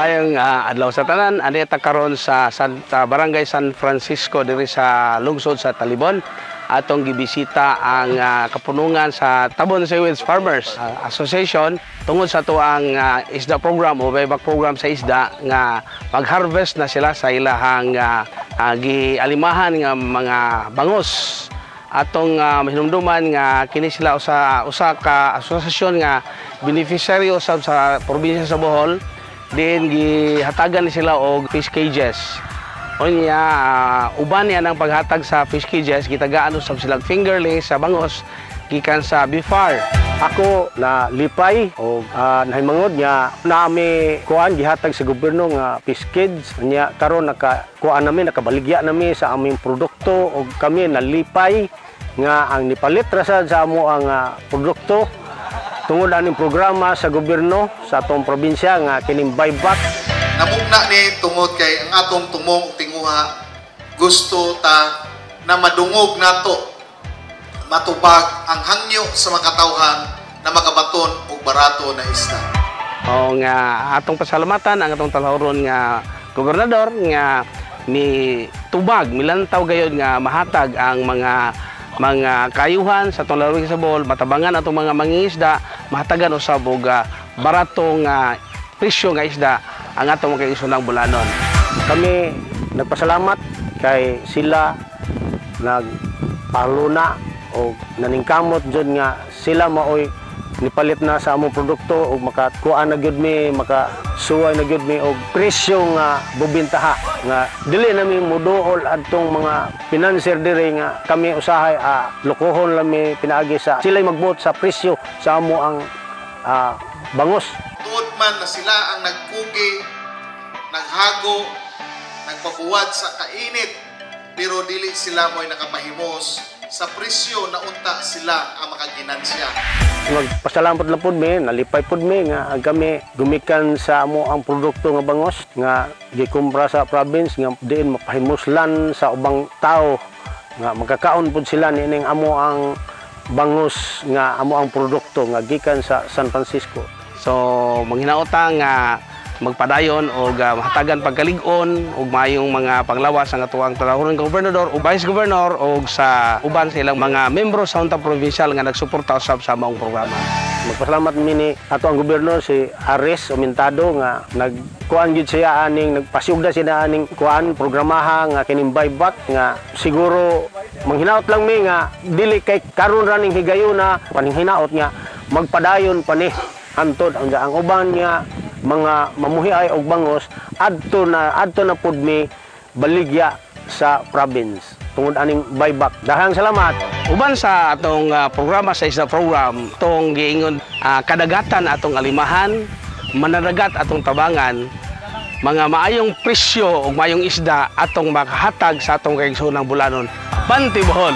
Maayong adlaw sa tanan. Ani ta karon sa Barangay San Francisco diri sa lungsod sa Talibon. Atong gibisita ang kapunungan sa Tabon Seaweeds Farmers Association tungod sa tuang isda program o buyback program sa isda nga mag-harvest na sila sa ilahang gialimahan nga mga bangos. Atong mahinumduman nga kini sila usa ka asosasyon nga beneficiaryo sa probinsya sa Bohol. Din gihatagan ni sila og fish cages. Unya uban niya ng paghatag sa fish cages gitagaan usab silang fingerlings sa bangos gikan sa BIFAR. Ako na lipay o nahimangod nga nami kuan gihatag sa gobyerno nga fish cage nya karon kuan nami nakabaligya nami sa aming produkto og kami nalipay nga ang nipalit ra sa amo ang produkto tungod aning programa sa gobyerno sa atong probinsya nga kining buyback. Namugna ni tungod kay ang atong tumong tinguha gusto ta na madungog nato matubag ang hangyo sa mga katawhan na magabaton og barato na isda. O nga atong pasalamatan ang atong talahron nga gobernador nga ni tubag milantaw gayud nga mahatag ang mga kayuhan sa atong lalawigan sa Bohol, matabangan atong mga mangingisda, mahatagan usab og baratong presyo nga isda ang atong mga isunang bulanon. Kami nagpasalamat kay sila nagpaluna o naningkamot jud nga sila maoy nipalit na sa among produkto o makakuan na gyud mi makasuway na gyud mi og presyo nga bubintaha nga dili nami moduol adtong mga financier diri nga kami usahay lokohon lami pinaagi sa sila magbuot sa presyo sa amo ang bangos. Tuod man na sila ang nagkugi, naghago, nagpabuwad sa kainit pero dili sila mo'y nakapahimos sa presyo na unta sila ang makaginansya. Magpasalamat lang po mi, nalipay po mi nga kami gumikan sa amo ang produkto nga bangos nga gikumpra sa province nga diin mapahimuslan sa ubang tao nga magkakaon po sila nining amo ang bangos nga amo ang produkto nga gikan sa San Francisco. So manghinaotang magpadayon o mahatagan pagkalig-on o mayong mga panglawas ang atuang talahon ng gobernador o vice governor o sa uban sa ilang mga membro sa Junta Provincial nga nagsuporta usab sa maong programa. Magpasalamat mi ato ang gobyerno si Ares Omentado nga nagkuan gyud siya aning nagpasiugda siya aning kuan programaha nga kining buyback nga siguro manghinaot lang mi nga dili kay karon ra ning higayon na panghinaot nga magpadayon pa ni antod ang uban nga mga mamuhiay og bangos adto na pud mi baligya sa province tungod aning buyback. Dahang salamat. Uban sa atong programa sa isda program, tong giingon kadagatan atong alimahan, manadagat atong tabangan, mga maayong presyo ug maayong isda atong makahatag sa atong kaigsoonang bulanon. Banti Bohol.